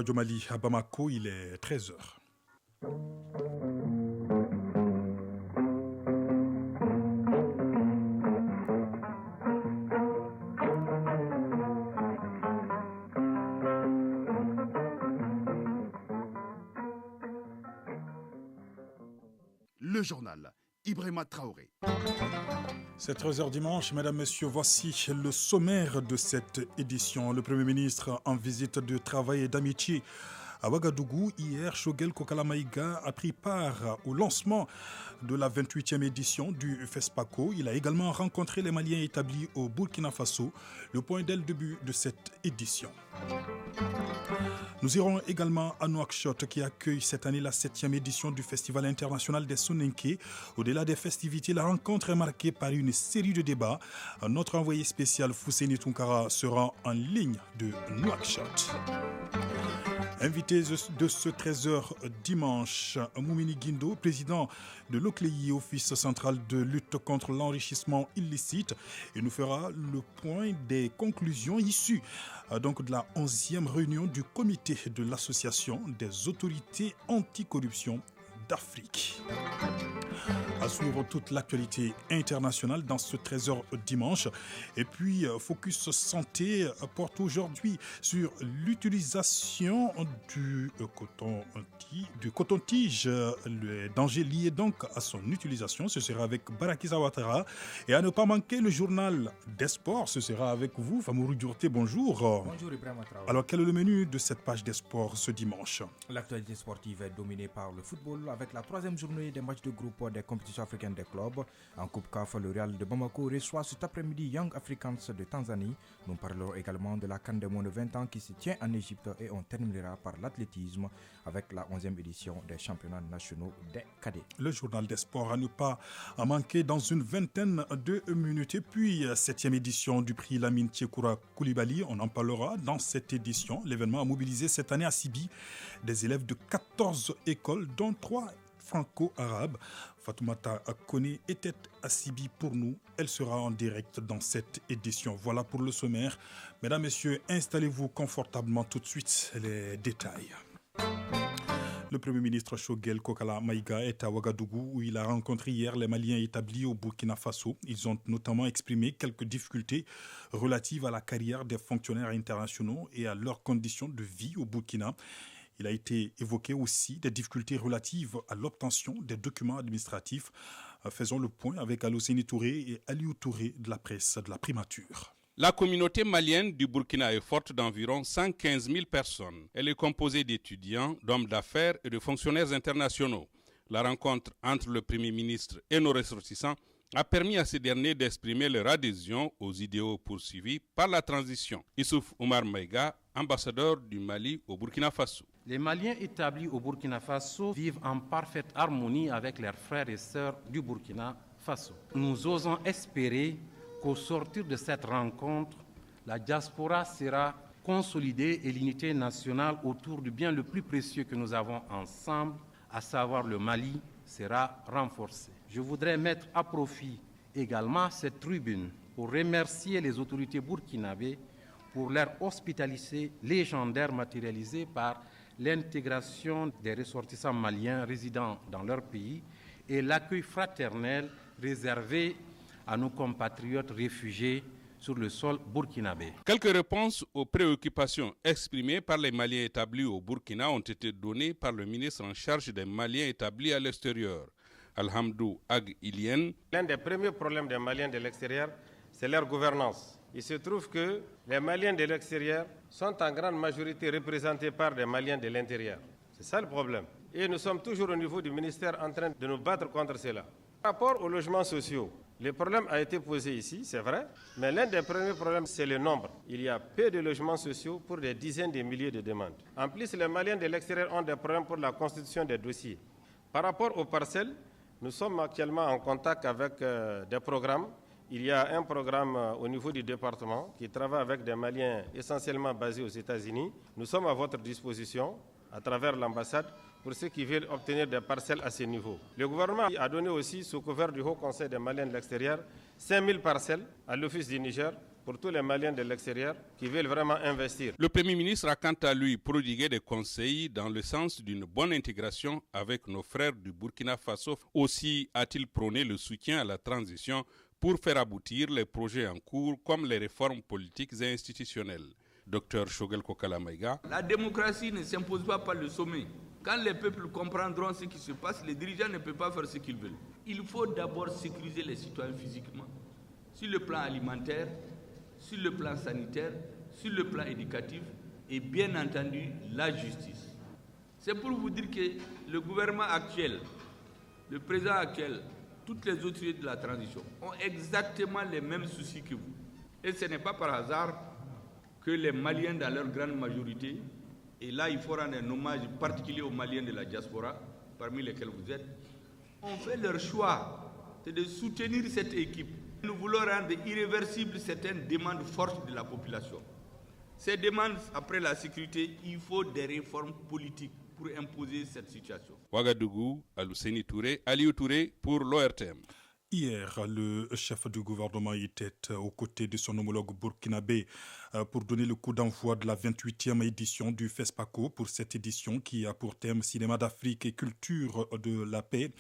Radio Mali à Bamako, il est 13h. Le journal Ibrahima Traoré. C'est 13h dimanche, mesdames, messieurs, voici le sommaire de cette édition. Le Premier ministre en visite de travail et d'amitié à Ouagadougou. Hier, Choguel Kokala Maïga a pris part au lancement de la 28e édition du FESPACO. Il a également rencontré les Maliens établis au Burkina Faso, le point dès le début de cette édition. Nous irons également à Nouakchott qui accueille cette année la 7e édition du Festival international des Soninké. Au-delà des festivités, la rencontre est marquée par une série de débats. Notre envoyé spécial Fousséni Tounkara sera en ligne de Nouakchott. Invité de ce 13h dimanche, Moumini Guindo, président de l'OCLEI, Office central de lutte contre l'enrichissement illicite, et nous fera le point des conclusions issues donc de la 11e réunion du comité de l'association des autorités anticorruption d'Afrique. À suivre toute l'actualité internationale dans ce 13h dimanche. Et puis, Focus Santé porte aujourd'hui sur l'utilisation du coton-tige, les dangers liés donc à son utilisation. Ce sera avec Barakiza Ouattara. Et à ne pas manquer le journal des sports, ce sera avec vous, Famourou Diourté, bonjour. Bonjour Ibrahima Traoré. Alors, quel est le menu de cette page des sports ce dimanche? L'actualité sportive est dominée par le football avec la 3e journée des matchs de groupe des compétitions africaines des clubs. En Coupe CAF, le Real de Bamako reçoit cet après-midi Young Africans de Tanzanie. Nous parlerons également de la CAN des moins de 20 ans qui se tient en Égypte et on terminera par l'athlétisme avec la 11e édition des championnats nationaux des cadets. Le journal des sports à ne pas manquer dans une vingtaine de minutes. Et puis, 7e édition du prix Lamine Tchekoura Koulibaly, on en parlera dans cette édition. L'événement a mobilisé cette année à Sibi des élèves de 14 écoles, dont 3 franco-arabes. Fatoumata Kone était à Sibi pour nous. Elle sera en direct dans cette édition. Voilà pour le sommaire. Mesdames, Messieurs, installez-vous confortablement tout de suite. Les détails. Le Premier ministre Choguel Kokala Maïga est à Ouagadougou où il a rencontré hier les Maliens établis au Burkina Faso. Ils ont notamment exprimé quelques difficultés relatives à la carrière des fonctionnaires internationaux et à leurs conditions de vie au Burkina. Il a été évoqué aussi des difficultés relatives à l'obtention des documents administratifs. Faisons le point avec Alocéni Touré et Aliou Touré de la presse de la primature. La communauté malienne du Burkina est forte d'environ 115 000 personnes. Elle est composée d'étudiants, d'hommes d'affaires et de fonctionnaires internationaux. La rencontre entre le Premier ministre et nos ressortissants a permis à ces derniers d'exprimer leur adhésion aux idéaux poursuivis par la transition. Issouf Oumar Maïga, ambassadeur du Mali au Burkina Faso. Les Maliens établis au Burkina Faso vivent en parfaite harmonie avec leurs frères et sœurs du Burkina Faso. Nous osons espérer qu'au sortir de cette rencontre, la diaspora sera consolidée et l'unité nationale autour du bien le plus précieux que nous avons ensemble, à savoir le Mali, sera renforcée. Je voudrais mettre à profit également cette tribune pour remercier les autorités burkinabées pour leur hospitalité légendaire matérialisée par l'intégration des ressortissants maliens résidant dans leur pays et l'accueil fraternel réservé à nos compatriotes réfugiés sur le sol burkinabé. Quelques réponses aux préoccupations exprimées par les Maliens établis au Burkina ont été données par le ministre en charge des Maliens établis à l'extérieur, Alhamdou Ag Ilien. L'un des premiers problèmes des Maliens de l'extérieur, c'est leur gouvernance. Il se trouve que les Maliens de l'extérieur sont en grande majorité représentés par des Maliens de l'intérieur. C'est ça le problème. Et nous sommes toujours au niveau du ministère en train de nous battre contre cela. Par rapport aux logements sociaux, le problème a été posé ici, c'est vrai, mais l'un des premiers problèmes, c'est le nombre. Il y a peu de logements sociaux pour des dizaines de milliers de demandes. En plus, les Maliens de l'extérieur ont des problèmes pour la constitution des dossiers. Par rapport aux parcelles, nous sommes actuellement en contact avec des programmes. Il y a un programme au niveau du département qui travaille avec des Maliens essentiellement basés aux États-Unis. Nous sommes à votre disposition à travers l'ambassade pour ceux qui veulent obtenir des parcelles à ce niveau. Le gouvernement a donné aussi, sous couvert du Haut Conseil des Maliens de l'extérieur, 5000 parcelles à l'Office du Niger pour tous les Maliens de l'extérieur qui veulent vraiment investir. Le Premier ministre a quant à lui prodigué des conseils dans le sens d'une bonne intégration avec nos frères du Burkina Faso. Aussi a-t-il prôné le soutien à la transition pour faire aboutir les projets en cours comme les réformes politiques et institutionnelles. Dr Shogel Kokala Maïga. La démocratie ne s'impose pas par le sommet. Quand les peuples comprendront ce qui se passe, les dirigeants ne peuvent pas faire ce qu'ils veulent. Il faut d'abord sécuriser les citoyens physiquement, sur le plan alimentaire, sur le plan sanitaire, sur le plan éducatif et bien entendu la justice. C'est pour vous dire que le gouvernement actuel, le président actuel, toutes les autorités de la transition ont exactement les mêmes soucis que vous. Et ce n'est pas par hasard que les Maliens dans leur grande majorité, et là il faut rendre un hommage particulier aux Maliens de la diaspora, parmi lesquels vous êtes, ont fait leur choix, c'est de soutenir cette équipe. Nous voulons rendre irréversibles certaines demandes fortes de la population. Ces demandes, après la sécurité, il faut des réformes politiques pour imposer cette situation. Ouagadougou, Alouseni Touré, Aliou Touré pour l'ORTM. Hier, le chef du gouvernement était aux côtés de son homologue burkinabé pour donner le coup d'envoi de la 28e édition du FESPACO. Pour cette édition qui a pour thème Cinéma d'Afrique et culture de la paix.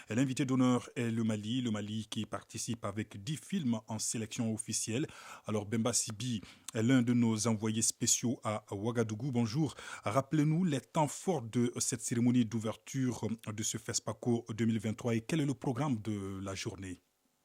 L'invité d'honneur est le Mali qui participe avec 10 films en sélection officielle. Alors Bemba Sibi est l'un de nos envoyés spéciaux à Ouagadougou. Bonjour, rappelez-nous les temps forts de cette cérémonie d'ouverture de ce FESPACO 2023 et quel est le programme de la journée?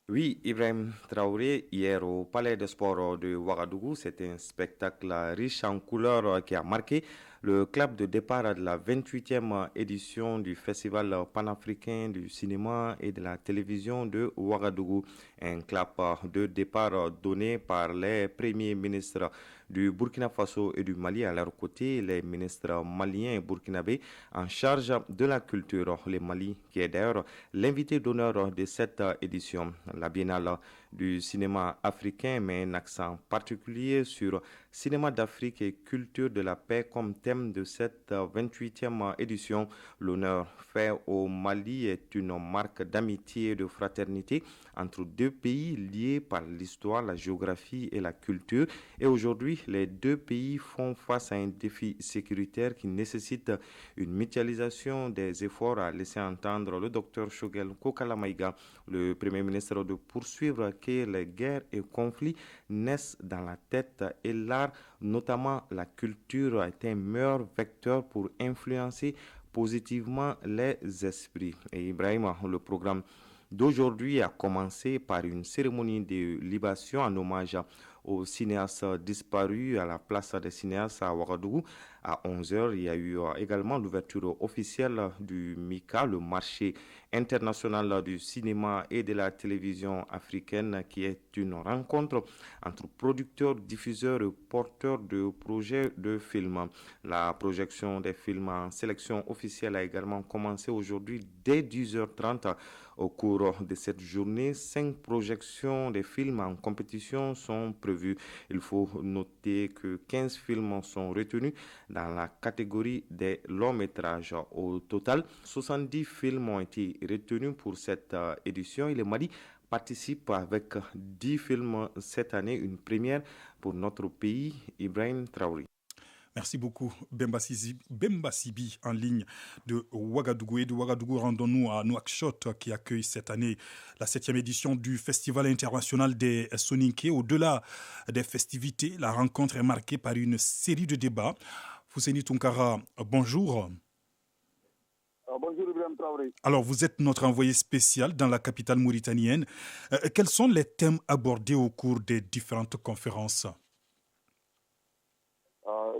Oui, Ibrahim Traoré, hier au Palais de Sport de Ouagadougou, c'était un spectacle riche en couleurs qui a marqué le clap de départ de la 28e édition du Festival panafricain du cinéma et de la télévision de Ouagadougou. Un clap de départ donné par les premiers ministres du Burkina Faso et du Mali à leur côté, les ministres maliens et burkinabés en charge de la culture. Le Mali, qui est d'ailleurs l'invité d'honneur de cette édition. La Biennale du cinéma africain met un accent particulier sur cinéma d'Afrique et culture de la paix comme thème de cette 28e édition. L'honneur fait au Mali est une marque d'amitié et de fraternité entre deux pays liés par l'histoire, la géographie et la culture. Et aujourd'hui, les deux pays font face à un défi sécuritaire qui nécessite une mutualisation des efforts, a laissé entendre le docteur Shogel Kokala Maïga, le Premier ministre, de poursuivre que les guerres et conflits naissent dans la tête et l'art, notamment la culture, est un meilleur vecteur pour influencer positivement les esprits. Et Ibrahim, le programme d'aujourd'hui a commencé par une cérémonie de libation en hommage aux cinéastes disparus à la place des cinéastes à Ouagadougou. À 11h, il y a eu également l'ouverture officielle du MICA, le marché international du cinéma et de la télévision africaine, qui est une rencontre entre producteurs, diffuseurs et porteurs de projets de films. La projection des films en sélection officielle a également commencé aujourd'hui dès 10h30. Au cours de cette journée, 5 projections des films en compétition sont prévues. Il faut noter que 15 films sont retenus dans la catégorie des longs métrages. Au total, 70 films ont été retenus pour cette édition et le Mali participe avec 10 films cette année, une première pour notre pays. Ibrahim Traoré. Merci beaucoup, Bemba Sibi, en ligne de Ouagadougou. Et de Ouagadougou, rendons-nous à Nouakchott, qui accueille cette année la 7e édition du Festival international des Soninké. Au-delà des festivités, la rencontre est marquée par une série de débats. Fouseni Tounkara, bonjour. Bonjour, Ibrahim Traoré. Alors, vous êtes notre envoyé spécial dans la capitale mauritanienne. Quels sont les thèmes abordés au cours des différentes conférences?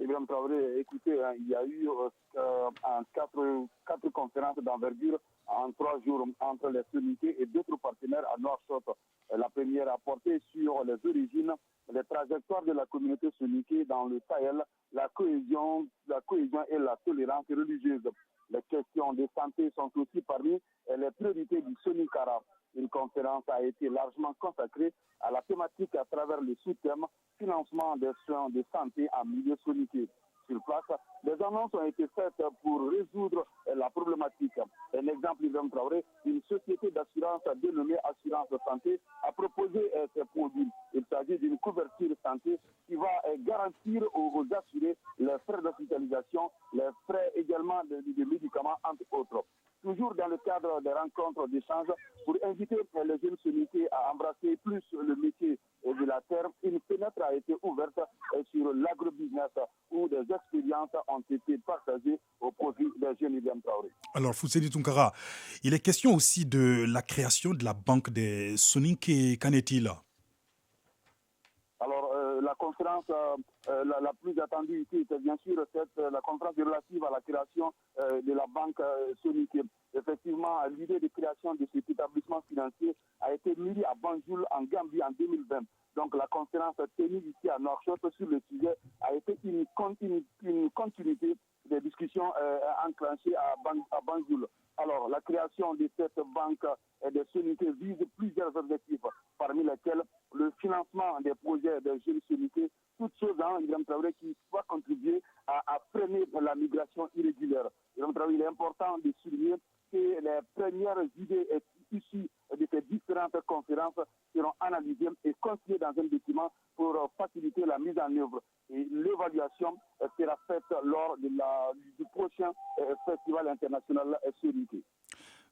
Ibrahim Traoré, écoutez, il y a eu 4 conférences d'envergure en 3 jours entre les Soninké et d'autres partenaires à Nouakchott. La première a porté sur les origines, les trajectoires de la communauté Soninké dans le Sahel, la cohésion et la tolérance religieuse. Les questions de santé sont aussi parmi les priorités du Soninkara. Une conférence a été largement consacrée à la thématique à travers le sous-thème financement des soins de santé en milieu soninké. sur place. Des annonces ont été faites pour résoudre la problématique. Un exemple, Ibrahim Traoré, une société d'assurance dénommée Assurance Santé a proposé ses produits. Il s'agit d'une couverture santé qui va garantir aux assurés les frais d'hospitalisation, les frais également de médicaments, entre autres. Toujours dans le cadre des rencontres d'échange, pour inviter les jeunes Soniqués à embrasser plus le métier de la terre, une fenêtre a été ouverte sur l'agrobusiness où des expériences ont été partagées au profit des jeunes Ibrahim Traoré. Alors, Fousseni Tunkara, il est question aussi de la création de la banque des Soniqués. Qu'en est-il? Alors, la conférence la plus attendue ici était bien sûr la conférence relative à la création de la banque Soniqué. Effectivement, l'idée de création de cet établissement financier a été mûrie à Banjul, en Gambie, en 2020. Donc, la conférence tenue ici à Nouakchott sur le sujet a été une continuité des discussions enclenchées à Banjul. Alors, la création de cette banque des Soniqués vise plusieurs objectifs, parmi lesquels le financement des projets des jeunes Soniqués, toutes choses, Ibrahim Traoré, qui va contribuer à freiner la migration irrégulière. Ibrahim Traoré, il est important de souligner que les premières idées issues de ces différentes conférences seront analysées et consignées dans un document pour faciliter la mise en œuvre. Et l'évaluation sera faite lors du prochain festival international Soniqué.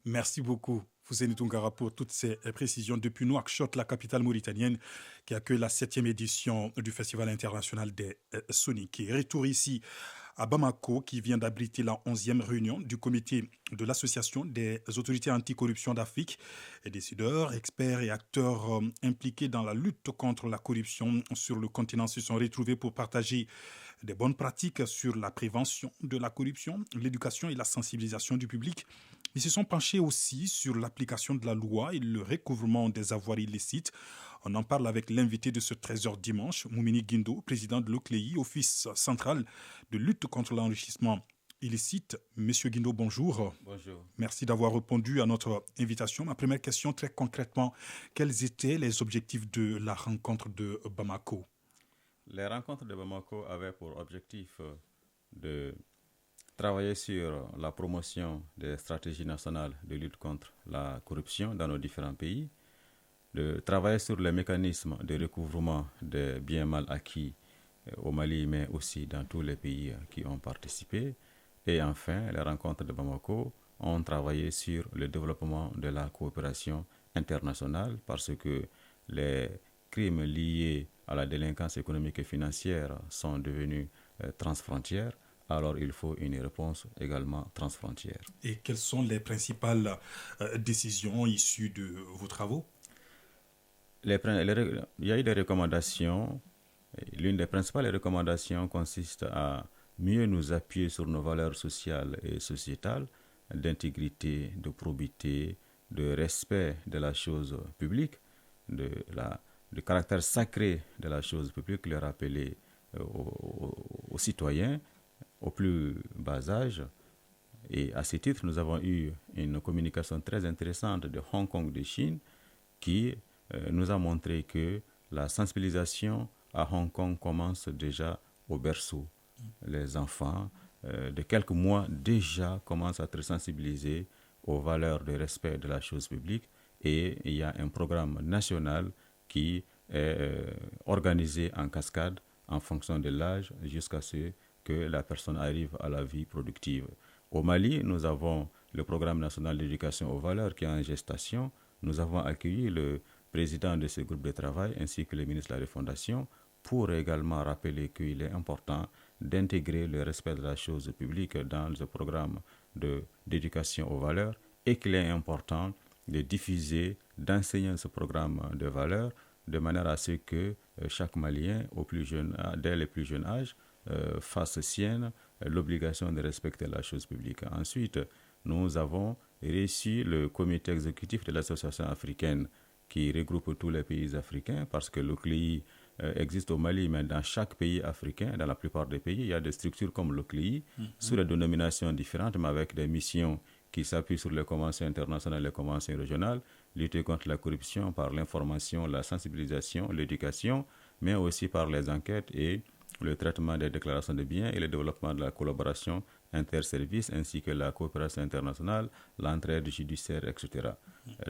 Merci beaucoup, Fousseni Tunkara, pour toutes ces précisions depuis Nouakchott, la capitale mauritanienne, qui accueille la 7e édition du Festival international des Soniqués. Retour ici à Bamako, qui vient d'abriter la 11e réunion du comité de l'Association des autorités anticorruption d'Afrique. Et décideurs, experts et acteurs impliqués dans la lutte contre la corruption sur le continent se sont retrouvés pour partager des bonnes pratiques sur la prévention de la corruption, l'éducation et la sensibilisation du public. Ils se sont penchés aussi sur l'application de la loi et le recouvrement des avoirs illicites. On en parle avec l'invité de ce 13h dimanche, Moumini Guindo, président de l'OCLEI, Office central de lutte contre l'enrichissement illicite. Monsieur Guindo, bonjour. Bonjour. Merci d'avoir répondu à notre invitation. Ma première question, très concrètement, quels étaient les objectifs de la rencontre de Bamako? Les rencontres de Bamako avaient pour objectif de travailler sur la promotion des stratégies nationales de lutte contre la corruption dans nos différents pays, de travailler sur les mécanismes de recouvrement des biens mal acquis au Mali, mais aussi dans tous les pays qui ont participé. Et enfin, les rencontres de Bamako ont travaillé sur le développement de la coopération internationale parce que les crimes liés à la délinquance économique et financière sont devenus transfrontières. Alors il faut une réponse également transfrontière. Et quelles sont les principales décisions issues de vos travaux? Il y a eu des recommandations. L'une des principales recommandations consiste à mieux nous appuyer sur nos valeurs sociales et sociétales, d'intégrité, de probité, de respect de la chose publique, du caractère sacré de la chose publique, le rappeler aux citoyens au plus bas âge. Et à ce titre, nous avons eu une communication très intéressante de Hong Kong de Chine qui nous a montré que la sensibilisation à Hong Kong commence déjà au berceau. Les enfants de quelques mois déjà commencent à être sensibilisés aux valeurs de respect de la chose publique et il y a un programme national qui est organisé en cascade en fonction de l'âge jusqu'à ce que la personne arrive à la vie productive. Au Mali, nous avons le programme national d'éducation aux valeurs qui est en gestation. Nous avons accueilli le président de ce groupe de travail ainsi que le ministre de la Refondation pour également rappeler qu'il est important d'intégrer le respect de la chose publique dans le programme d'éducation aux valeurs et qu'il est important de diffuser, d'enseigner ce programme de valeurs de manière à ce que chaque Malien, dès le plus jeune âge, fasse sienne l'obligation de respecter la chose publique. Ensuite, nous avons reçu le comité exécutif de l'association africaine qui regroupe tous les pays africains parce que l'OCLEI existe au Mali, mais dans chaque pays africain, dans la plupart des pays, il y a des structures comme l'OCLEI, sous des dénominations différentes, mais avec des missions qui s'appuient sur les conventions internationales et les conventions régionales, lutter contre la corruption par l'information, la sensibilisation, l'éducation, mais aussi par les enquêtes et le traitement des déclarations de biens et le développement de la collaboration interservices ainsi que la coopération internationale, l'entraide judiciaire, etc.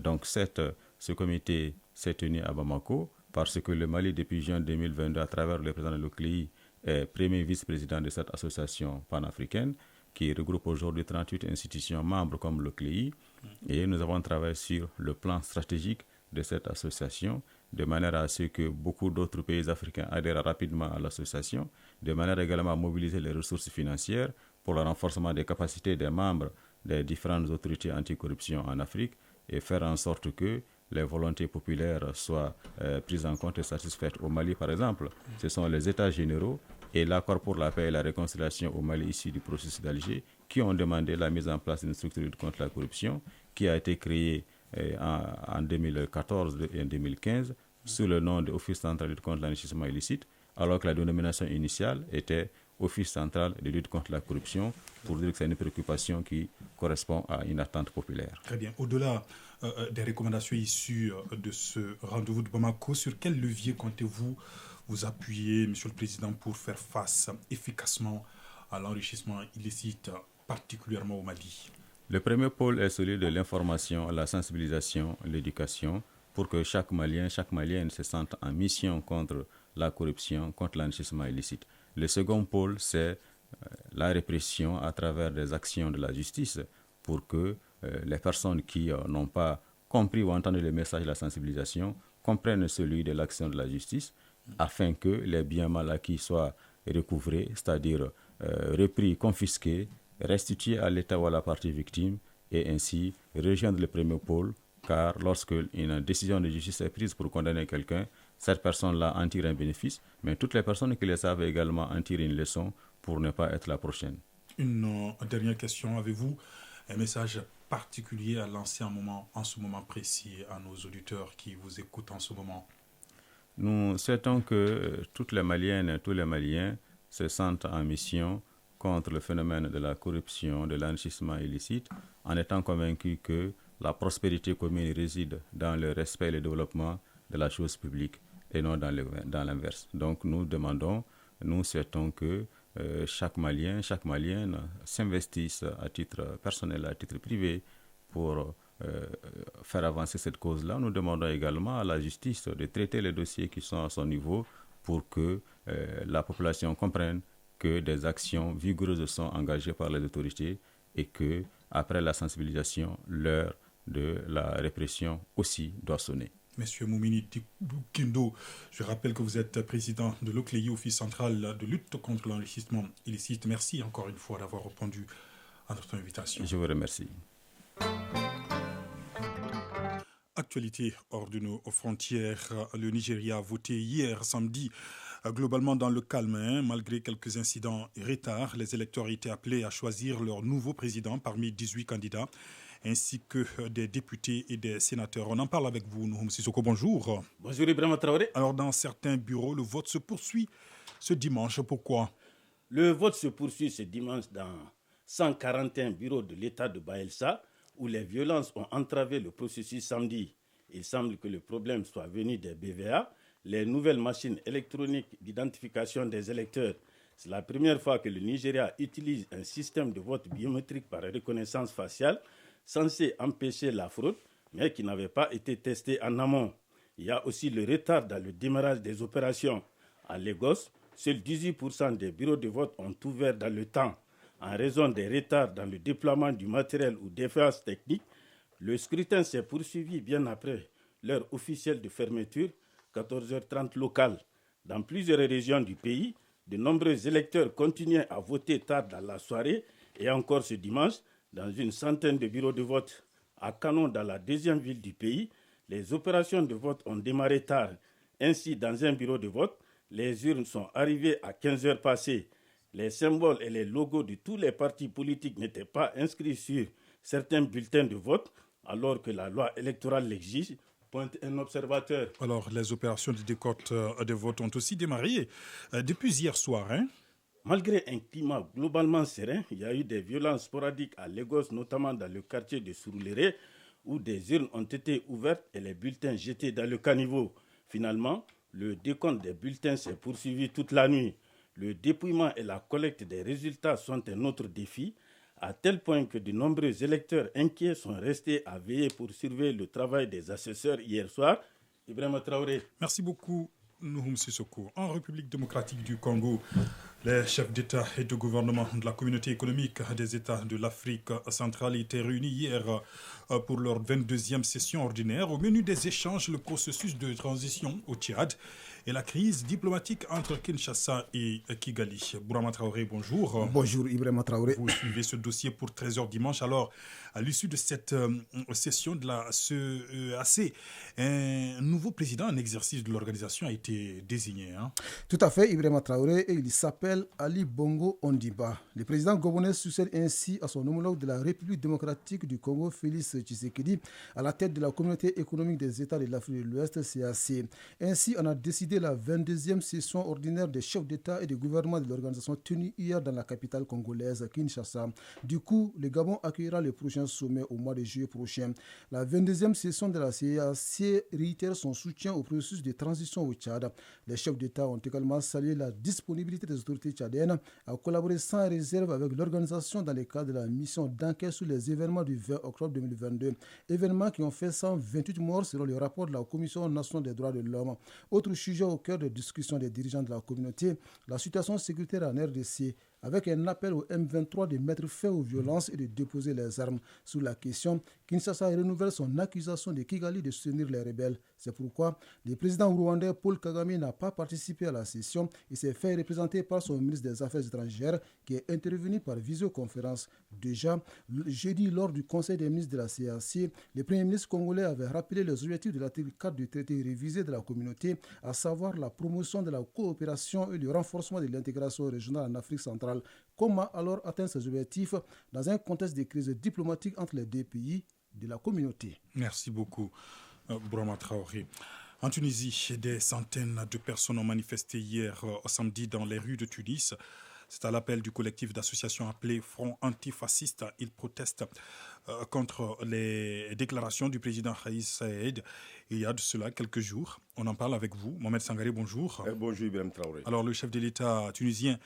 Donc ce comité s'est tenu à Bamako parce que le Mali, depuis juin 2022, à travers le président de l'OCLEI, est premier vice-président de cette association panafricaine qui regroupe aujourd'hui 38 institutions membres comme l'OCLEI. Et nous avons travaillé sur le plan stratégique de cette association de manière à ce que beaucoup d'autres pays africains adhèrent rapidement à l'association, de manière également à mobiliser les ressources financières pour le renforcement des capacités des membres des différentes autorités anticorruption en Afrique et faire en sorte que les volontés populaires soient prises en compte et satisfaites. Au Mali, par exemple, ce sont les États généraux et l'accord pour la paix et la réconciliation au Mali issu du processus d'Alger qui ont demandé la mise en place d'une structure de lutte contre la corruption qui a été créée en 2014 et en 2015 sous le nom de Office central de lutte contre l'enrichissement illicite, alors que la dénomination initiale était Office central de lutte contre la corruption, pour dire que c'est une préoccupation qui correspond à une attente populaire. Très bien. Au-delà des recommandations issues de ce rendez-vous de Bamako, sur quel levier comptez-vous vous appuyer, Monsieur le Président, pour faire face efficacement à l'enrichissement illicite, particulièrement au Mali? Le premier pôle est celui de l'information, la sensibilisation, l'éducation, pour que chaque Malien, chaque Malienne se sente en mission contre la corruption, contre l'enrichissement illicite. Le second pôle, c'est la répression à travers des actions de la justice pour que les personnes qui n'ont pas compris ou entendu le message de la sensibilisation comprennent celui de l'action de la justice afin que les biens mal acquis soient recouvrés, c'est-à-dire repris, confisqués, restitués à l'État ou à la partie victime et ainsi rejoindre le premier pôle, car lorsque une décision de justice est prise pour condamner quelqu'un, cette personne-là en tire un bénéfice, mais toutes les personnes qui le savent également en tirent une leçon pour ne pas être la prochaine. Une dernière question, avez-vous un message particulier à lancer en ce moment précis à nos auditeurs qui vous écoutent en ce moment? Nous souhaitons que toutes les Maliennes et tous les Maliens se sentent en mission contre le phénomène de la corruption, de l'enrichissement illicite, en étant convaincus que la prospérité commune réside dans le respect et le développement de la chose publique et non dans l'inverse. Donc nous souhaitons que chaque Malien, chaque Malienne s'investisse à titre personnel, à titre privé pour faire avancer cette cause-là. Nous demandons également à la justice de traiter les dossiers qui sont à son niveau pour que la population comprenne que des actions vigoureuses sont engagées par les autorités et que, après la sensibilisation, l'heure de la répression aussi doit sonner. Monsieur Moumini Kindo, je rappelle que vous êtes président de l'OCLEI, Office central de lutte contre l'enrichissement illicite. Merci encore une fois d'avoir répondu à notre invitation. Je vous remercie. Actualité hors de nos frontières, le Nigeria a voté hier samedi globalement dans le calme, malgré quelques incidents et retards. Les électeurs étaient appelés à choisir leur nouveau président parmi 18 candidats, ainsi que des députés et des sénateurs. On en parle avec vous, Nouhoum Sissoko, bonjour. Bonjour Ibrahima Traoré. Alors dans certains bureaux, le vote se poursuit ce dimanche. Pourquoi? Le vote se poursuit ce dimanche dans 141 bureaux de l'État de Bayelsa, où les violences ont entravé le processus samedi. Il semble que le problème soit venu des BVA, les nouvelles machines électroniques d'identification des électeurs. C'est la première fois que le Nigeria utilise un système de vote biométrique par reconnaissance faciale, censé empêcher la fraude, mais qui n'avait pas été testé en amont. Il y a aussi le retard dans le démarrage des opérations. À Lagos, seuls 18% des bureaux de vote ont ouvert dans le temps. En raison des retards dans le déploiement du matériel ou défaillances techniques, le scrutin s'est poursuivi bien après l'heure officielle de fermeture, 14h30 locale. Dans plusieurs régions du pays, de nombreux électeurs continuaient à voter tard dans la soirée et encore ce dimanche, dans une centaine de bureaux de vote. À Kano, dans la deuxième ville du pays, les opérations de vote ont démarré tard. Ainsi, dans un bureau de vote, les urnes sont arrivées à 15h passées. Les symboles et les logos de tous les partis politiques n'étaient pas inscrits sur certains bulletins de vote, alors que la loi électorale l'exige, pointe un observateur. Alors, les opérations de décote de vote ont aussi démarré depuis hier soir, hein? Malgré un climat globalement serein, il y a eu des violences sporadiques à Lagos, notamment dans le quartier de Surulere, où des urnes ont été ouvertes et les bulletins jetés dans le caniveau. Finalement, le décompte des bulletins s'est poursuivi toute la nuit. Le dépouillement et la collecte des résultats sont un autre défi, à tel point que de nombreux électeurs inquiets sont restés à veiller pour surveiller le travail des assesseurs hier soir. Ibrahima Traoré. Merci beaucoup, Nouhoum Sissoko. En République démocratique du Congo, les chefs d'État et de gouvernement de la communauté économique des États de l'Afrique centrale étaient réunis hier pour leur 22e session ordinaire. Au menu des échanges, le processus de transition au Tchad et la crise diplomatique entre Kinshasa et Kigali. Bourama Traoré, bonjour. Bonjour Ibrahima Traoré. Vous suivez ce dossier pour 13h dimanche. Alors, à l'issue de cette session de la CEAC, un nouveau président en exercice de l'organisation a été désigné. Tout à fait, Ibrahima Traoré, et il s'appelle Ali Bongo Ondimba. Le président gabonais succède ainsi à son homologue de la République démocratique du Congo, Félix Tshisekedi, à la tête de la communauté économique des États de l'Afrique de l'Ouest, CAC. Ainsi, on a décidé la 22e session ordinaire des chefs d'État et de gouvernement de l'organisation tenue hier dans la capitale congolaise, Kinshasa. Du coup, le Gabon accueillera le prochain sommet au mois de juillet prochain. La 22e session de la CAC réitère son soutien au processus de transition au Tchad. Les chefs d'État ont également salué la disponibilité des autorités tchadiennes à collaborer sans réserve avec l'organisation dans le cadre de la mission d'enquête sur les événements du 20 octobre 2022. Événements qui ont fait 128 morts selon le rapport de la Commission nationale des droits de l'homme. Autre sujet au cœur de discussion des dirigeants de la communauté, la situation sécuritaire en RDC, avec un appel au M23 de mettre fin aux violences et de déposer les armes. Sur la question, Kinshasa renouvelle son accusation de Kigali de soutenir les rebelles. C'est pourquoi le président rwandais Paul Kagame n'a pas participé à la session et s'est fait représenter par son ministre des Affaires étrangères qui est intervenu par visioconférence. Déjà, jeudi, lors du Conseil des ministres de la CAC, le Premier ministre congolais avait rappelé les objectifs de l'article 4 du traité révisé de la communauté, à savoir la promotion de la coopération et le renforcement de l'intégration régionale en Afrique centrale. Comment alors atteindre ces objectifs dans un contexte de crise diplomatique entre les deux pays de la communauté? Merci beaucoup, Bourama Traoré. En Tunisie, des centaines de personnes ont manifesté hier samedi dans les rues de Tunis. C'est à l'appel du collectif d'associations appelé Front Antifasciste. Ils protestent contre les déclarations du président Kais Saied il y a de cela quelques jours. On en parle avec vous. Mohamed Sangaré, bonjour. Bonjour Ibrahim Traoré. Alors, le chef de l'État tunisien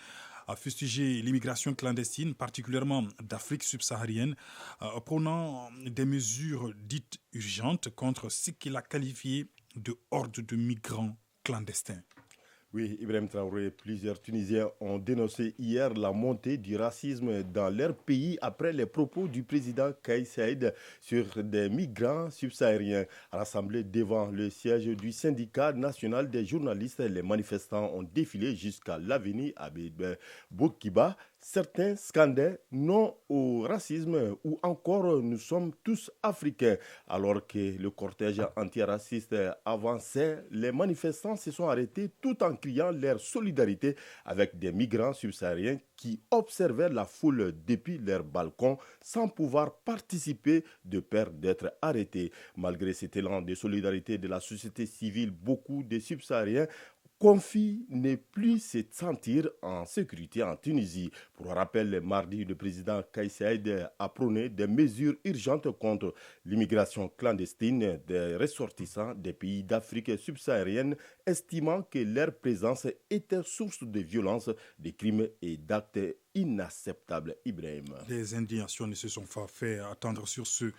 a fustigé l'immigration clandestine, particulièrement d'Afrique subsaharienne, prônant des mesures dites urgentes contre ce qu'il a qualifié de horde de migrants clandestins. Oui, Ibrahim Traoré, plusieurs Tunisiens ont dénoncé hier la montée du racisme dans leur pays après les propos du président Kais Saied sur des migrants subsahariens. Rassemblés devant le siège du syndicat national des journalistes, les manifestants ont défilé jusqu'à l'avenue Abid Bourguiba. Certains scandaient non au racisme ou encore nous sommes tous africains. Alors que le cortège antiraciste avançait, les manifestants se sont arrêtés tout en criant leur solidarité avec des migrants subsahariens qui observaient la foule depuis leur balcon sans pouvoir participer de peur d'être arrêtés. Malgré cet élan de solidarité de la société civile, beaucoup de subsahariens confient ne plus se sentir en sécurité en Tunisie. Pour rappel, mardi, le président Kais Saied a prôné des mesures urgentes contre l'immigration clandestine des ressortissants des pays d'Afrique subsaharienne, estimant que leur présence était source de violences, de crimes et d'actes inacceptables. Ibrahim. Les indignations ne se sont pas fait attendre sur ce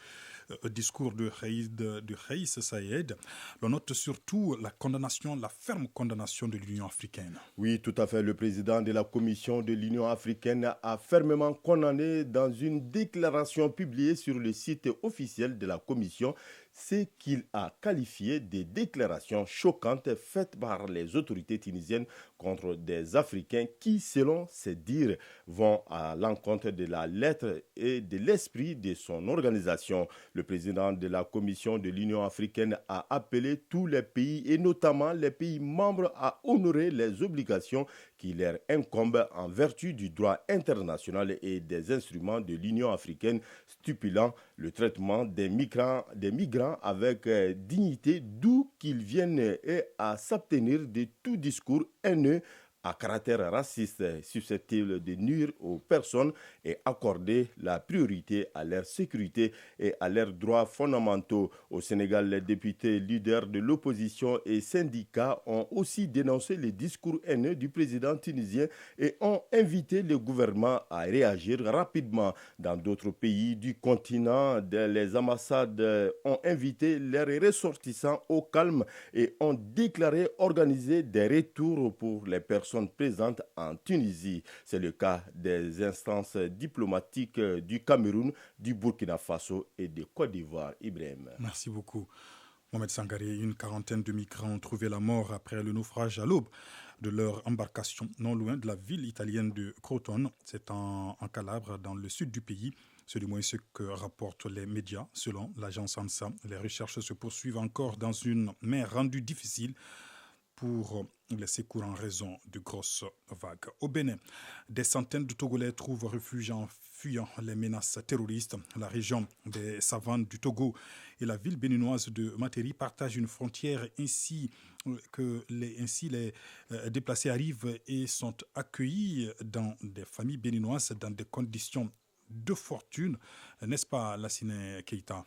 discours de Kais Saied. On note surtout la condamnation, la ferme condamnation de l'Union africaine. Oui, tout à fait. Le président de la Commission de l'Union africaine a fermement condamné dans une déclaration publiée sur le site officiel de la Commission ce qu'il a qualifié de déclarations choquantes faites par les autorités tunisiennes contre des Africains qui, selon ses dires, vont à l'encontre de la lettre et de l'esprit de son organisation. Le président de la Commission de l'Union africaine a appelé tous les pays, et notamment les pays membres, à honorer les obligations qui leur incombent en vertu du droit international et des instruments de l'Union africaine, stipulant le traitement des migrants avec dignité d'où qu'ils viennent et à s'abstenir de tout discours haineux à caractère raciste susceptible de nuire aux personnes et accorder la priorité à leur sécurité et à leurs droits fondamentaux. Au Sénégal, les députés leaders de l'opposition et syndicats ont aussi dénoncé les discours haineux du président tunisien et ont invité le gouvernement à réagir rapidement. Dans d'autres pays du continent, les ambassades ont invité leurs ressortissants au calme et ont déclaré organiser des retours pour les personnes présentes en Tunisie. C'est le cas des instances diplomatiques du Cameroun, du Burkina Faso et de Côte d'Ivoire. Ibrahim. Merci beaucoup. Mohamed Sangaré, une quarantaine de migrants ont trouvé la mort après le naufrage à l'aube de leur embarcation non loin de la ville italienne de Crotone. C'est en Calabre, dans le sud du pays. C'est du moins ce que rapportent les médias. Selon l'agence ANSA, les recherches se poursuivent encore dans une mer rendue difficile pour les secours en raison de grosses vagues. Au Bénin, des centaines de Togolais trouvent refuge en fuyant les menaces terroristes. La région des savanes du Togo et la ville béninoise de Materi partagent une frontière ainsi que les déplacés arrivent et sont accueillis dans des familles béninoises dans des conditions de fortune. N'est-ce pas, Lassine Keita?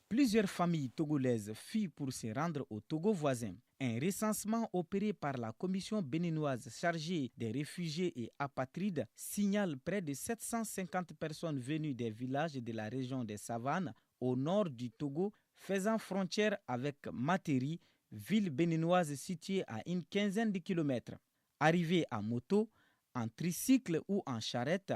Plusieurs familles togolaises fuient pour se rendre au Togo voisin. Un recensement opéré par la commission béninoise chargée des réfugiés et apatrides signale près de 750 personnes venues des villages de la région des Savanes au nord du Togo, faisant frontière avec Materi, ville béninoise située à une quinzaine de kilomètres. Arrivés à moto, en tricycle ou en charrette,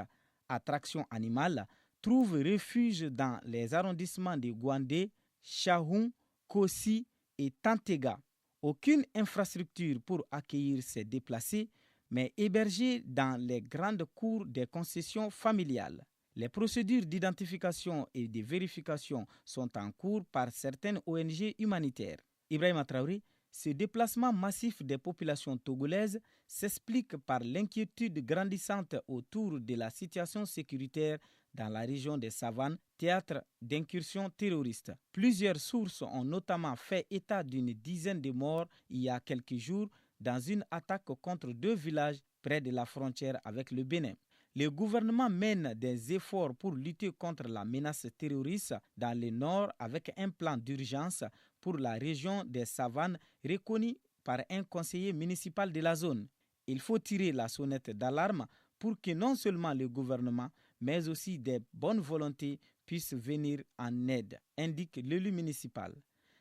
à traction animale, trouvent refuge dans les arrondissements de Gouandé, Chahoun, Kossi et Tantega. Aucune infrastructure pour accueillir ces déplacés, mais hébergés dans les grandes cours des concessions familiales. Les procédures d'identification et de vérification sont en cours par certaines ONG humanitaires. Ibrahima Traoré, ce déplacement massif des populations togolaises s'explique par l'inquiétude grandissante autour de la situation sécuritaire dans la région des Savanes, théâtre d'incursions terroristes. Plusieurs sources ont notamment fait état d'une dizaine de morts il y a quelques jours dans une attaque contre 2 villages près de la frontière avec le Bénin. Le gouvernement mène des efforts pour lutter contre la menace terroriste dans le nord avec un plan d'urgence pour la région des Savanes reconnu par un conseiller municipal de la zone. Il faut tirer la sonnette d'alarme pour que non seulement le gouvernement, mais aussi des bonnes volontés puissent venir en aide, indique l'élu municipal.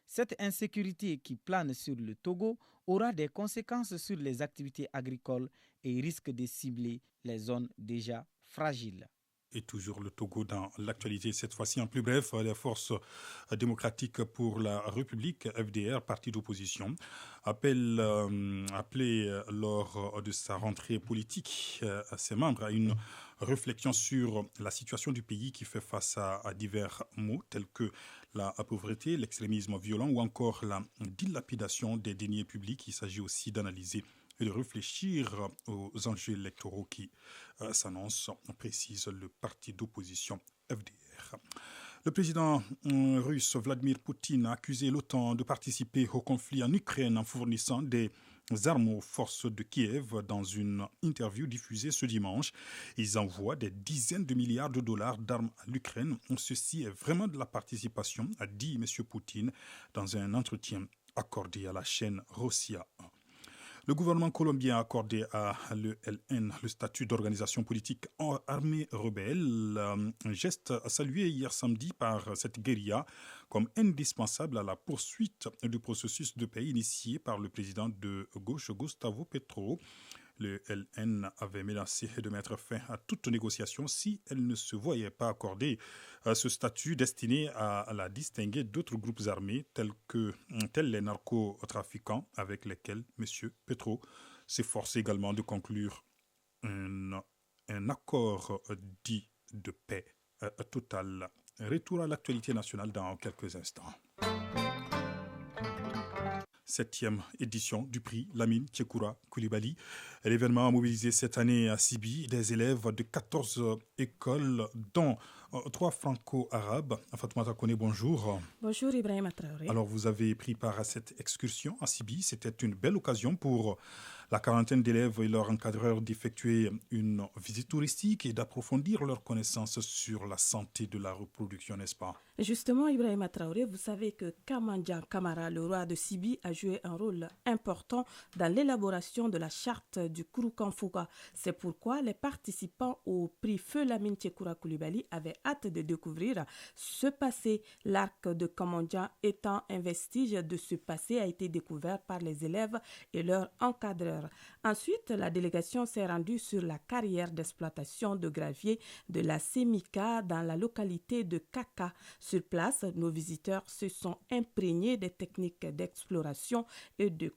Cette insécurité qui plane sur le Togo aura des conséquences sur les activités agricoles et risque de cibler les zones déjà fragiles. Et toujours le Togo dans l'actualité, cette fois-ci en plus bref, les forces démocratiques pour la République, FDR, parti d'opposition, appelé lors de sa rentrée politique à ses membres à une réflexion sur la situation du pays qui fait face à divers maux tels que la pauvreté, l'extrémisme violent ou encore la dilapidation des deniers publics. Il s'agit aussi d'analyser et de réfléchir aux enjeux électoraux qui s'annoncent, précise le parti d'opposition FDR. Le président russe Vladimir Poutine a accusé l'OTAN de participer au conflit en Ukraine en fournissant des armes aux forces de Kiev. Dans une interview diffusée ce dimanche, ils envoient des dizaines de milliards de dollars d'armes à l'Ukraine. Ceci est vraiment de la participation, a dit M. Poutine dans un entretien accordé à la chaîne Rossiya 1. Le gouvernement colombien a accordé à l'ELN le statut d'organisation politique armée rebelle, un geste salué hier samedi par cette guérilla comme indispensable à la poursuite du processus de paix initié par le président de gauche Gustavo Petro. Le LN avait menacé de mettre fin à toute négociation si elle ne se voyait pas accorder ce statut destiné à la distinguer d'autres groupes armés tels les narcotrafiquants avec lesquels M. Petro s'efforce également de conclure un accord dit de paix total. Retour à l'actualité nationale dans quelques instants. 7e édition du prix Lamine Tchekoura Koulibaly. L'événement a mobilisé cette année à Sibi des élèves de 14 écoles, dont 3 franco-arabes. Fatoumata Kone, bonjour. Bonjour Ibrahima Traoré. Alors vous avez pris part à cette excursion à Sibi. C'était une belle occasion pour la quarantaine d'élèves et leurs encadreurs d'effectuer une visite touristique et d'approfondir leurs connaissances sur la santé de la reproduction, n'est-ce pas? Justement, Ibrahima Traoré, vous savez que Kamandjan Kamara, le roi de Sibi, a joué un rôle important dans l'élaboration de la charte du Kouroukanfouka. C'est pourquoi les participants au prix Feu Lamine Tchekoura Koulibaly avaient hâte de découvrir ce passé. L'arc de Kamandjan étant un vestige de ce passé a été découvert par les élèves et leurs encadreurs. Ensuite, la délégation s'est rendue sur la carrière d'exploitation de gravier de la Semika dans la localité de Kaka. Sur place, nos visiteurs se sont imprégnés des techniques d'exploration et de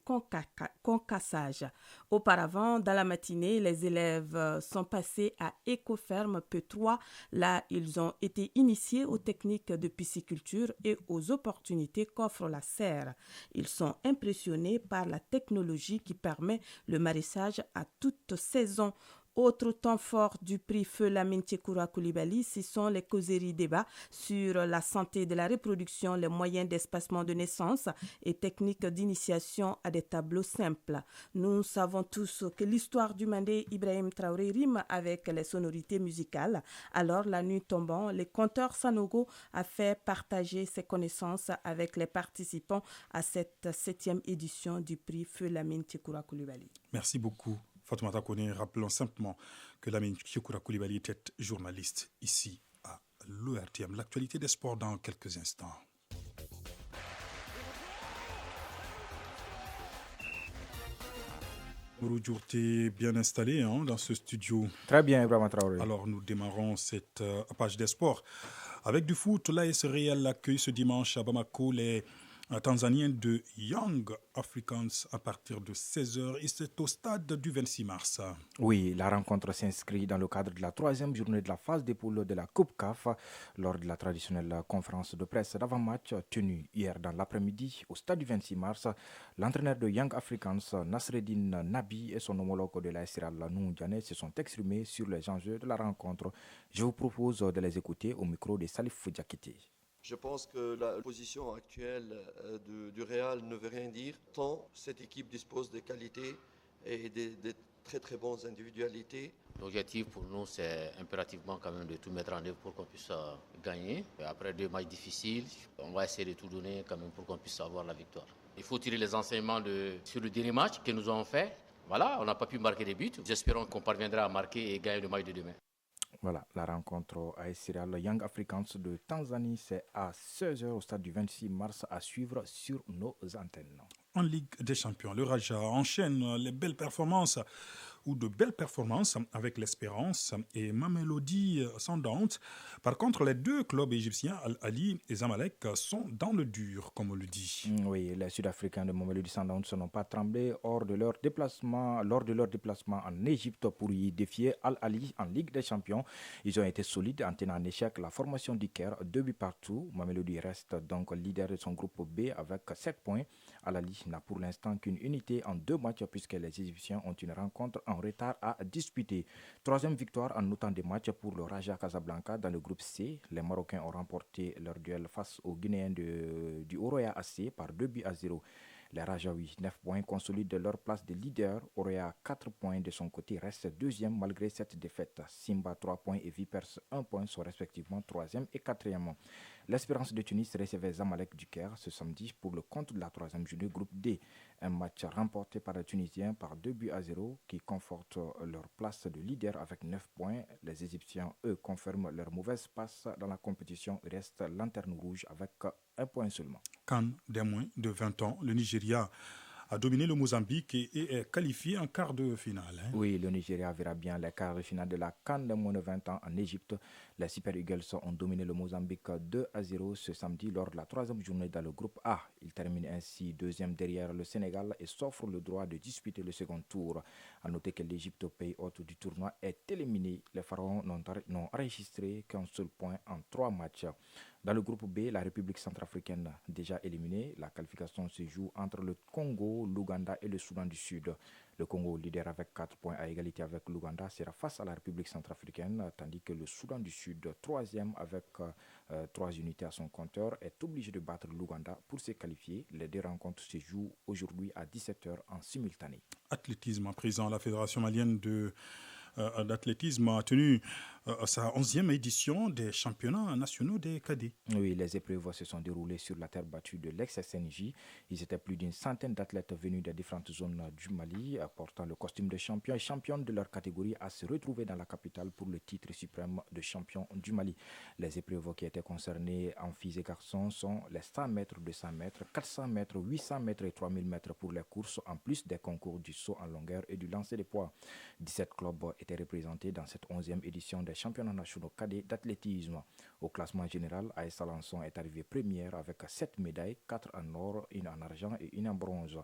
concassage. Auparavant, dans la matinée, les élèves sont passés à Écoferme P3. Là, ils ont été initiés aux techniques de pisciculture et aux opportunités qu'offre la serre. Ils sont impressionnés par la technologie qui permet le maraîchage à toute saison. Autre temps fort du prix Feu Lamine Tchekoura Koulibaly, ce sont les causeries débats sur la santé de la reproduction, les moyens d'espacement de naissance et techniques d'initiation à des tableaux simples. Nous savons tous que l'histoire du Mandé Ibrahim Traoré rime avec les sonorités musicales. Alors, la nuit tombant, le conteur Sanogo a fait partager ses connaissances avec les participants à cette 7e édition du prix Feu Lamine Tchekoura Koulibaly. Merci beaucoup. Fatoumata Kone, rappelons simplement que Lamine Tchekoura Koulibaly était journaliste ici à l'ORTM. L'actualité des sports dans quelques instants. Mourou bien installé dans ce studio. Très bien, Ibrahima Traoré. Alors nous démarrons cette page des sports. Avec du foot, l'AS Real accueille ce dimanche à Bamako les Tanzaniens de Young Africans à partir de 16h et c'est au stade du 26 mars. Oui, la rencontre s'inscrit dans le cadre de la 3e journée de la phase des poules de la Coupe CAF lors de la traditionnelle conférence de presse d'avant-match tenue hier dans l'après-midi au stade du 26 mars. L'entraîneur de Young Africans, Nasreddine Nabi, et son homologue de la SRA Lanou Diané se sont exprimés sur les enjeux de la rencontre. Je vous propose de les écouter au micro de Salif Diakité. Je pense que la position actuelle du Real ne veut rien dire, tant cette équipe dispose de qualités et de très très bonnes individualités. L'objectif pour nous, c'est impérativement quand même de tout mettre en œuvre pour qu'on puisse gagner. Et après 2 matchs difficiles, on va essayer de tout donner quand même pour qu'on puisse avoir la victoire. Il faut tirer les enseignements sur le dernier match que nous avons fait. Voilà, on n'a pas pu marquer des buts. Nous espérons qu'on parviendra à marquer et gagner le match de demain. Voilà, la rencontre AS Real Young Africans de Tanzanie, c'est à 16h au stade du 26 mars à suivre sur nos antennes. En Ligue des Champions, le Raja enchaîne les belles performances ou de belles performances avec l'Espérance et Mamelodi Sundowns. Par contre, les 2 clubs égyptiens, Al-Ali et Zamalek, sont dans le dur, comme on le dit. Oui, les Sud-Africains de Mamelodi Sundowns n'ont pas tremblé lors de leur déplacement en Égypte pour y défier Al-Ali en Ligue des Champions. Ils ont été solides en tenant en échec la formation du Caire, 2 buts partout. Mamelodi reste donc leader de son groupe B avec 7 points. Al-Ali n'a pour l'instant qu'une unité en 2 matchs puisque les Égyptiens ont une rencontre en retard à disputer. 3e victoire en autant de matchs pour le Raja Casablanca dans le groupe C. Les Marocains ont remporté leur duel face aux Guinéens du Oroya AC par 2-0. Les Rajaouis, 9 points, consolident leur place de leader. Oroya, 4 points de son côté, reste 2e malgré cette défaite. Simba, 3 points et Vipers, 1 point, sont respectivement 3e et 4e. L'Espérance de Tunis recevait Zamalek du Caire ce samedi pour le compte de la 3e journée groupe D. Un match remporté par les Tunisiens par 2-0 qui conforte leur place de leader avec 9 points. Les Égyptiens, eux, confirment leur mauvaise passe dans la compétition et restent lanterne rouge avec 1 point seulement. CAN des moins de 20 ans, le Nigeria a dominé le Mozambique et est qualifié en quart de finale. Oui, le Nigeria verra bien les quarts de finale de la CAN des moins de 20 ans en Égypte. Les Super Eagles ont dominé le Mozambique 2-0 ce samedi lors de la 3e journée dans le groupe A. Ils terminent ainsi 2e derrière le Sénégal et s'offrent le droit de disputer le second tour. À noter que l'Égypte, pays hôte du tournoi, est éliminée. Les Pharaons n'ont enregistré qu'un seul point en 3 matchs. Dans le groupe B, la République centrafricaine déjà éliminée. La qualification se joue entre le Congo, l'Ouganda et le Soudan du Sud. Le Congo, leader avec 4 points à égalité avec l'Ouganda, sera face à la République centrafricaine, tandis que le Soudan du Sud, 3e avec 3 unités à son compteur, est obligé de battre l'Ouganda pour se qualifier. Les deux rencontres se jouent aujourd'hui à 17h en simultané. Athlétisme à présent, la Fédération malienne d'athlétisme a tenu sa 11e édition des championnats nationaux des cadets. Oui, les épreuves se sont déroulées sur la terre battue de l'ex-SNJ. Ils étaient plus d'une centaine d'athlètes venus des différentes zones du Mali, portant le costume de champion et championne de leur catégorie à se retrouver dans la capitale pour le titre suprême de champion du Mali. Les épreuves qui étaient concernées en filles et garçons sont les 100 mètres, 200 mètres, 400 mètres, 800 mètres et 3000 mètres pour les courses, en plus des concours du saut en longueur et du lancer de poids. 17 clubs étaient représentés dans cette 11e édition des championnats nationaux cadets d'athlétisme. Au classement général, AS Alençon est arrivé première avec 7 médailles, 4 en or, 1 en argent et 1 en bronze.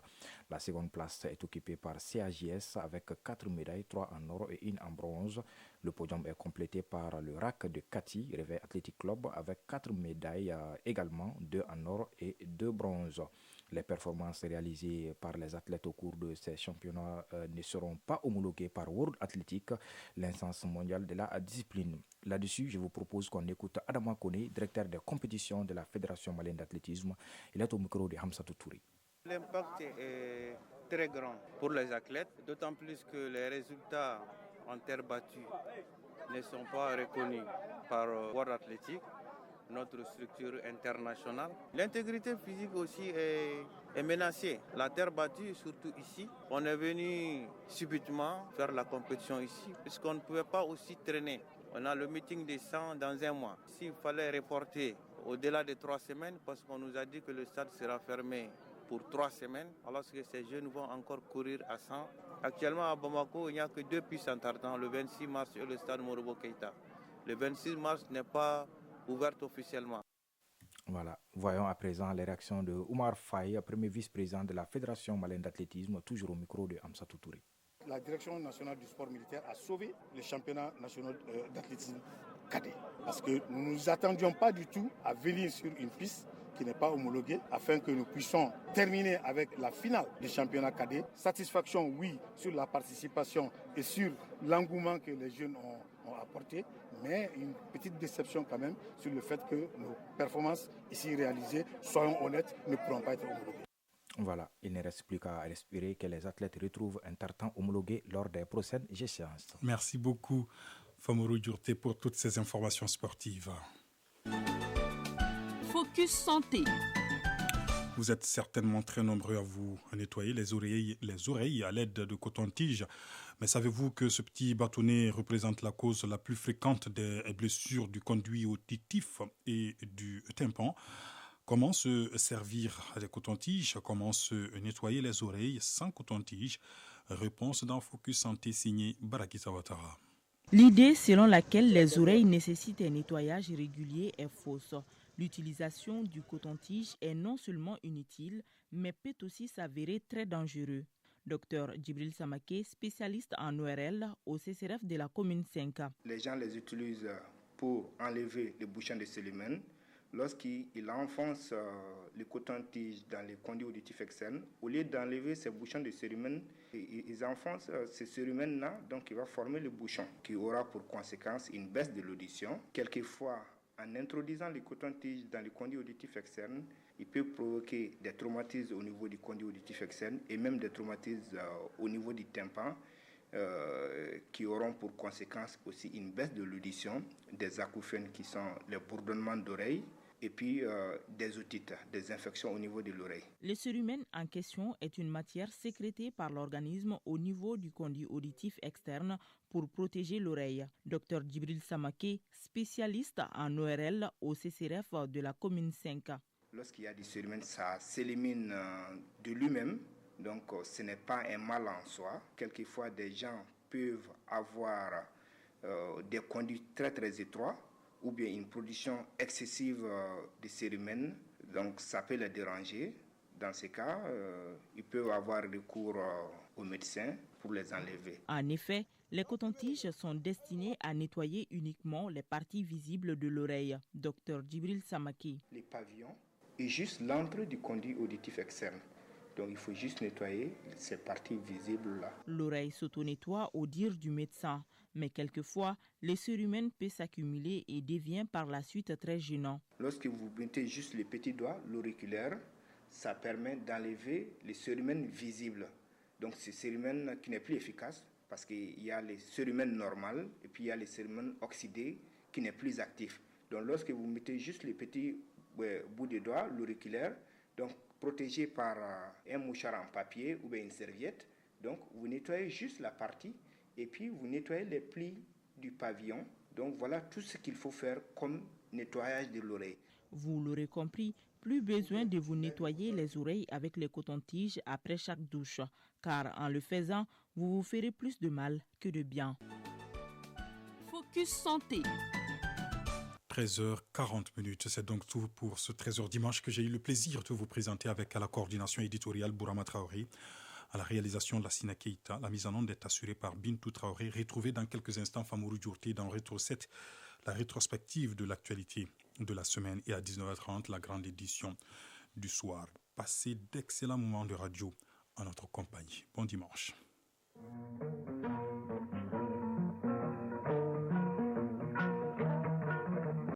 La seconde place est occupée par CAJS avec 4 médailles, 3 en or et 1 en bronze. Le podium est complété par le RAC de Kati, Réveil Athletic Club, avec 4 médailles également, 2 en or et 2 bronzes. Les performances réalisées par les athlètes au cours de ces championnats ne seront pas homologuées par World Athletic, l'instance mondiale de la discipline. Là-dessus, je vous propose qu'on écoute Adama Kone, directeur des compétitions de la Fédération malienne d'athlétisme. Il est au micro de Hamsatou Touré. L'impact est très grand pour les athlètes, d'autant plus que les résultats en terre battue ne sont pas reconnus par World Athletic, notre structure internationale. L'intégrité physique aussi est menacée. La terre battue, surtout ici, on est venu subitement faire la compétition ici, puisqu'on ne pouvait pas aussi traîner. On a le meeting des 100 dans un mois. S'il fallait reporter au-delà de 3 semaines, parce qu'on nous a dit que le stade sera fermé pour 3 semaines, alors que ces jeunes vont encore courir à 100. Actuellement à Bamako, il n'y a que 2 pistes en tartan, le 26 mars et le stade Morobo Keïta. Le 26 mars n'est pas ouverte officiellement. Voilà, voyons à présent les réactions de Oumar Faye, premier vice-président de la Fédération malienne d'athlétisme, toujours au micro de Hamsatou Touré. La direction nationale du sport militaire a sauvé le championnat national d'athlétisme cadet. Parce que nous ne nous attendions pas du tout à venir sur une piste qui n'est pas homologuée afin que nous puissions terminer avec la finale du championnat cadet. Satisfaction, oui, sur la participation et sur l'engouement que les jeunes ont apporté, mais une petite déception quand même sur le fait que nos performances ici réalisées, soyons honnêtes, ne pourront pas être homologuées. Voilà, il ne reste plus qu'à espérer que les athlètes retrouvent un tartan homologué lors des prochaines échéances. Merci beaucoup, Famorou Djourté, pour toutes ces informations sportives. Focus santé. Vous êtes certainement très nombreux à vous nettoyer les oreilles à l'aide de coton-tige. Mais savez-vous que ce petit bâtonnet représente la cause la plus fréquente des blessures du conduit auditif et du tympan? Comment se servir des cotons-tiges? Comment se nettoyer les oreilles sans coton-tige? Réponse dans Focus Santé signé Baraki Sawatara. L'idée selon laquelle les oreilles nécessitent un nettoyage régulier est fausse. L'utilisation du coton-tige est non seulement inutile, mais peut aussi s'avérer très dangereux. Dr Djibril Samaké, spécialiste en ORL au CCRF de la commune 5. Les gens les utilisent pour enlever les bouchons de cérumen. Lorsqu'ils enfoncent le coton-tige dans les conduits auditifs externes, au lieu d'enlever ces bouchons de cérumen, ils enfoncent ces cérumens-là, donc il va former le bouchon, qui aura pour conséquence une baisse de l'audition. Quelquefois, en introduisant le coton-tige dans les conduits auditifs externes, il peut provoquer des traumatismes au niveau du conduit auditif externe et même des traumatismes au niveau du tympan, qui auront pour conséquence aussi une baisse de l'audition, des acouphènes qui sont les bourdonnements d'oreilles, et puis des otites, des infections au niveau de l'oreille. Le cérumen en question est une matière sécrétée par l'organisme au niveau du conduit auditif externe pour protéger l'oreille. Dr Djibril Samaké, spécialiste en ORL au CCRF de la commune 5. Lorsqu'il y a du cérumen, ça s'élimine de lui-même, donc ce n'est pas un mal en soi. Quelquefois, des gens peuvent avoir des conduits très très étroits, ou bien une production excessive de cérumen, donc ça peut les déranger. Dans ces cas, ils peuvent avoir recours aux médecins pour les enlever. En effet, les cotons-tiges sont destinés à nettoyer uniquement les parties visibles de l'oreille. Dr Djibril Samaki. Les pavillons et juste l'entrée du conduit auditif externe. Donc il faut juste nettoyer ces parties visibles-là. L'oreille s'auto-nettoie au dire du médecin, mais quelquefois, les cérumen peut s'accumuler et devient par la suite très gênant. Lorsque vous mettez juste les petits doigts, l'auriculaire, ça permet d'enlever les cérumen visibles. Donc c'est cérumen qui n'est plus efficace parce qu'il y a les cérumen normales et puis il y a les cérumen oxydés qui n'est plus actif. Donc lorsque vous mettez juste les petits bouts de doigts, l'auriculaire, donc protégé par un mouchoir en papier ou bien une serviette, donc vous nettoyez juste la partie et puis vous nettoyez les plis du pavillon. Donc voilà tout ce qu'il faut faire comme nettoyage de l'oreille. Vous l'aurez compris, plus besoin de vous nettoyer les oreilles avec les cotons-tiges après chaque douche, car en le faisant, vous vous ferez plus de mal que de bien. Focus santé. 13h40, c'est donc tout pour ce 13h dimanche que j'ai eu le plaisir de vous présenter avec à la coordination éditoriale Bourama Traoré, à la réalisation de la Sina Keita. La mise en onde est assurée par Bintou Traoré. Retrouvez dans quelques instants Famourou Djourté dans Rétro 7, la rétrospective de l'actualité de la semaine, et à 19h30, la grande édition du soir. Passez d'excellents moments de radio en notre compagnie. Bon dimanche.